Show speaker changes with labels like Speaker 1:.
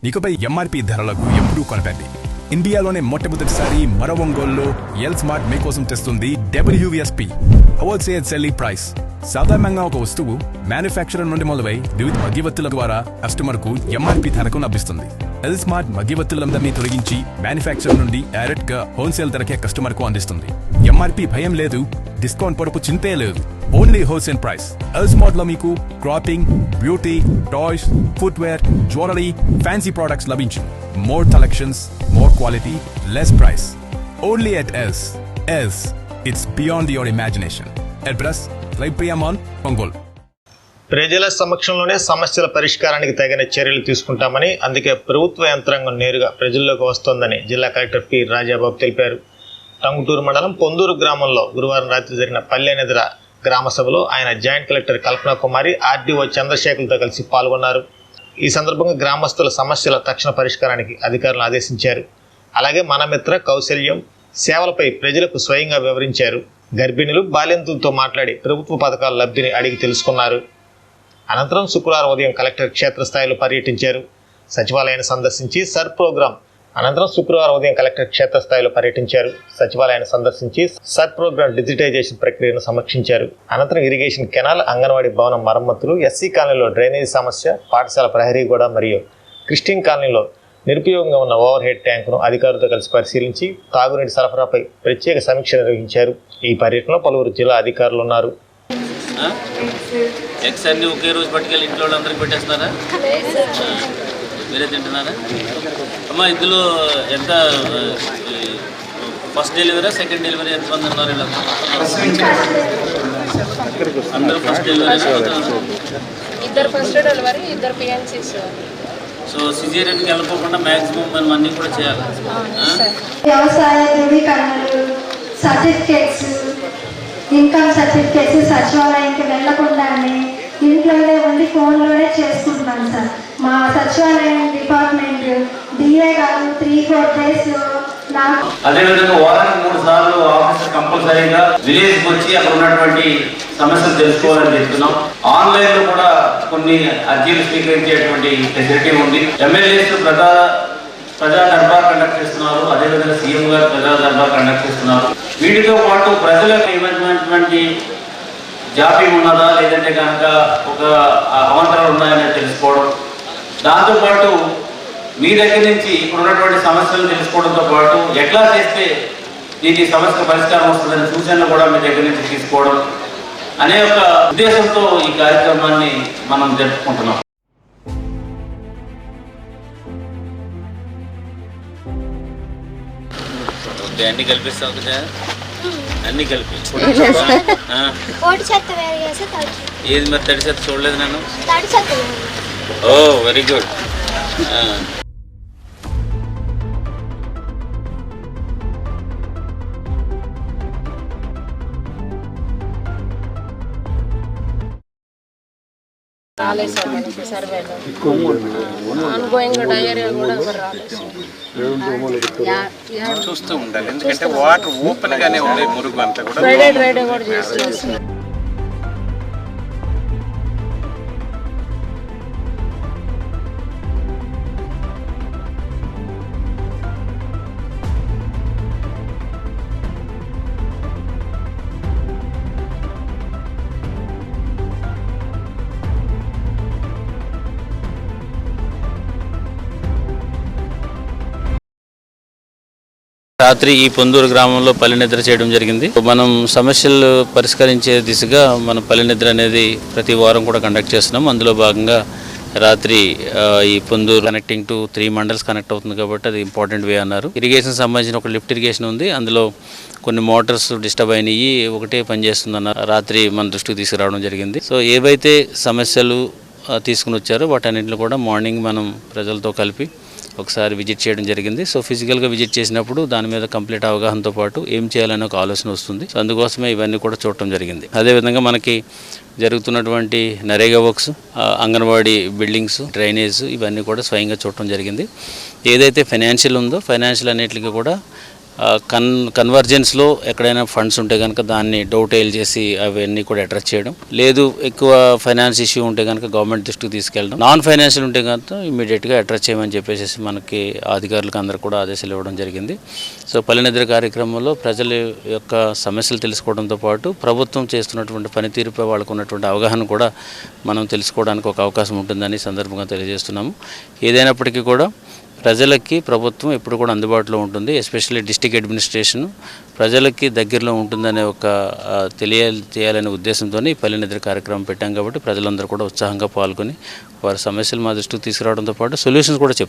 Speaker 1: ఇకపై ఎంఆర్పీ ధరలకు ఎప్పుడూ కొనకండి. ఇండియాలోనే మొట్టమొదటిసారి మరో ఒంగోలులో ఎల్ స్మార్ట్ మీకోసం తెస్తుంది WSP హోల్సేల్ సెల్లింగ్ ప్రైస్. సాధారణంగా ఒక వస్తువు మ్యానుఫ్యాక్చరర్ నుండి మొదలై వివిధ మధ్యవర్తుల ద్వారా కస్టమర్ కు ఎంఆర్పీ ధరకు లభిస్తుంది. ఎల్ స్మార్ట్ మధ్యవర్తులందరినీ తొలగించి మ్యానుఫ్యాక్చరర్ నుండి డైరెక్ట్ గా హోల్సేల్ ధరకే కస్టమర్ కు అందిస్తుంది. ఎంఆర్పీ భయం లేదు, డిస్కౌంట్ పొరపు చింతే లేదు. Only wholesale price. L smart లో మీకు clothing, beauty, toys, footwear, jewellery, fancy products లభించు. More collections, more quality, less price. Only at Els. Els. It's beyond your imagination. Address, Raipriya Mall, Ongole.
Speaker 2: ప్రజల సమక్షంలోనే సమస్యల పరిష్కారానికి తగిన చర్యలు తీసుకుంటామని, అందుకే ప్రభుత్వ యంత్రాంగం నేరుగా ప్రజల్లోకి వస్తోందని జిల్లా కలెక్టర్ పి రాజాబాబు తెలిపారు. టంగుటూరు మండలం పొందూరు గ్రామంలో గురువారం రాత్రి జరిగిన పల్లెనెదుర గ్రామ సభలో ఆయన జాయింట్ కలెక్టర్ కల్పనా కుమారి, ఆర్డీఓ చంద్రశేఖర్తో కలిసి పాల్గొన్నారు. ఈ సందర్భంగా గ్రామస్తుల సమస్యల తక్షణ పరిష్కారానికి అధికారులను ఆదేశించారు. అలాగే మనమిత్ర, కౌశల్యం సేవలపై ప్రజలకు స్వయంగా వివరించారు. గర్భిణులు, బాలింతలతో మాట్లాడి ప్రభుత్వ పథకాల లబ్ధిని అడిగి తెలుసుకున్నారు. అనంతరం శుక్రవారం ఉదయం కలెక్టర్ క్షేత్రస్థాయిలో పర్యటించారు. సచివాలయాన్ని సందర్శించి సర్ ప్రోగ్రాం డిజిటైజేషన్ ప్రక్రియను సమీక్షించారు. అనంతరం ఇరిగేషన్ కెనాల్, అంగన్వాడీ భవనం మరమ్మతులు, ఎస్సీ కాలనీలో డ్రైనేజీ సమస్య, పాఠశాల ప్రహరీగూడ మరియు క్రిస్టియన్ కాలనీలో నిరుపయోగంగా ఉన్న ఓవర్ హెడ్ ట్యాంకును అధికారులతో కలిసి పరిశీలించి తాగునీటి సరఫరాపై ప్రత్యేక సమీక్ష నిర్వహించారు. ఈ పర్యటనలో పలువురు జిల్లా అధికారులు ఉన్నారు.
Speaker 3: మీరే తింటున్నారా అమ్మా? ఇందులో ఎంత ఫస్ట్ డెలివరీ, సెకండ్ డెలివరీ ఎంతమంది ఉన్నారు? ఇలా అందరూ ఫస్ట్ డెలివరీ,
Speaker 4: ఇద్దరు ఫస్ట్ డెలివరీ, ఇద్దరు పిఎన్సీస్.
Speaker 3: సో సిజేరియన్కి వెళ్ళిపోకుండా మ్యాక్సిమం మనం అన్నీ కూడా చేయాలి.
Speaker 5: వ్యవసాయ ధృవీకరణలు, సర్టిఫికేట్స్, ఇన్కమ్ సర్టిఫికేట్స్ సచివాలయానికి వెళ్లకుండానే ఇంట్లోనే ఉండి ఫోన్లోనే చేసుకుంటున్నాను సార్. మా సచివాలయం డిపార్ట్మెంట్ డిఏ గారు 3-4 days
Speaker 3: అదేవిధంగా వారానికి 3 సార్లు ఆఫీసర్ కంపల్సరీగా విలేజ్కి వచ్చి అక్కడ ఉన్నటువంటి సమస్యలు తెలుసుకోవాలని చెప్తున్నాం. ఆన్లైన్ లో కూడా కొన్ని అర్జీలు స్వీకరించేటువంటి ఫెసిలిటీ ఉంది. ఎమ్మెల్యేస్ ప్రజా దర్బార్ కండక్ట్ చేస్తున్నారు. అదేవిధంగా సీఎం గారు ప్రజా దర్బార్ కండక్ట్ చేస్తున్నారు. వీటితో పాటు ప్రజలకు ఇవ్వటువంటి జాప్యం ఉన్నదా, లేదంటే కనుక ఒక అవాంతరాలు ఉన్నాయని తెలుసుకోవడం, దాంతోపాటు మీ దగ్గర నుంచి ఇప్పుడు ఉన్నటువంటి సమస్యలను తెలుసుకోవడంతో పాటు ఎట్లా చేస్తే దీనికి సమస్య పరిష్కారం వస్తుందని సూచనలు కూడా మీ దగ్గర నుంచి తీసుకోవడం అనే ఒక ఉద్దేశంతో ఈ కార్యక్రమాన్ని మనం జరుపుకుంటున్నాం. అన్ని కల్పిస్తాం కదా, అన్ని కలిపి ఏది మరి తడి చెత్త చూడలేదు నేను. ఓ వెరీ గుడ్.
Speaker 4: రాలేదు సార్ మనకి సర్వేలో. ఆన్గోయింగ్ డయేరియా కూడా రాలేదు.
Speaker 6: చూస్తూ ఉండాలి, ఎందుకంటే వాటర్ ఓపెన్ గానే ఉంది. మురుగు అంతా కూడా
Speaker 4: డ్రైడే కూడా చేస్తున్నాం.
Speaker 3: రాత్రి ఈ పొందూరు గ్రామంలో పల్లెనిద్ర చేయడం జరిగింది. మనం సమస్యలు పరిష్కరించే దిశగా మనం పల్లెనిద్ర అనేది ప్రతి వారం కూడా కండక్ట్ చేస్తున్నాం. అందులో భాగంగా రాత్రి ఈ Ponduru connecting to 3 mandals connect అవుతుంది కాబట్టి అది ఇంపార్టెంట్ వే అన్నారు. ఇరిగేషన్ సంబంధించిన ఒక లిఫ్ట్ ఇరిగేషన్ ఉంది, అందులో కొన్ని మోటార్స్ డిస్టర్బ్ అయినాయి, ఒకటే పనిచేస్తుందన్నారు. రాత్రి మన దృష్టికి తీసుకురావడం జరిగింది. సో ఏవైతే సమస్యలు తీసుకుని వచ్చారో వాటన్నింటిని కూడా మార్నింగ్ మనం ప్రజలతో కలిపి ఒకసారి విజిట్ చేయడం జరిగింది. సో ఫిజికల్గా విజిట్ చేసినప్పుడు దాని మీద కంప్లీట్ అవగాహనతో పాటు ఏం చేయాలనే ఒక ఆలోచన వస్తుంది. సో అందుకోసమే ఇవన్నీ కూడా చూడటం జరిగింది. అదేవిధంగా మనకి జరుగుతున్నటువంటి NREGA works, anganwadi buildings, drainage ఇవన్నీ కూడా స్వయంగా చూడటం జరిగింది. ఏదైతే ఫైనాన్షియల్ ఉందో ఫైనాన్షియల్ అన్నిటికీ కూడా కన్వర్జెన్స్లో ఎక్కడైనా ఫండ్స్ ఉంటే కనుక దాన్ని డౌటైల్ చేసి అవన్నీ కూడా అడ్రస్ చేయడం, లేదు ఎక్కువ ఫైనాన్స్ ఇష్యూ ఉంటే కనుక గవర్నమెంట్ దృష్టికి తీసుకెళ్ళడం, నాన్ ఫైనాన్షియల్ ఉంటే కనుక ఇమీడియట్గా అడ్రస్ చేయమని చెప్పేసి మనకి అధికారులకు అందరూ కూడా ఆదేశాలు ఇవ్వడం జరిగింది. సో పల్లెనిద్ర కార్యక్రమంలో ప్రజల యొక్క సమస్యలు తెలుసుకోవడంతో పాటు ప్రభుత్వం చేస్తున్నటువంటి పనితీరుపై వాళ్ళకు ఉన్నటువంటి అవగాహన కూడా మనం తెలుసుకోవడానికి ఒక అవకాశం ఉంటుందని సందర్భంగా తెలియజేస్తున్నాము. ఏదైనప్పటికీ కూడా ప్రజలకి ప్రభుత్వం ఎప్పుడు కూడా అందుబాటులో ఉంటుంది. ఎస్పెషల్లీ డిస్ట్రిక్ట్ అడ్మినిస్ట్రేషన్ ప్రజలకి దగ్గరలో ఉంటుందనే ఒక చేయాలనే ఉద్దేశంతో ఈ పల్లెనిద్ర కార్యక్రమం పెట్టాం. కాబట్టి ప్రజలందరూ కూడా ఉత్సాహంగా పాల్గొని వారి సమస్యలు మా దృష్టికి తీసుకురావడంతో పాటు సొల్యూషన్స్ కూడా చెప్తారు.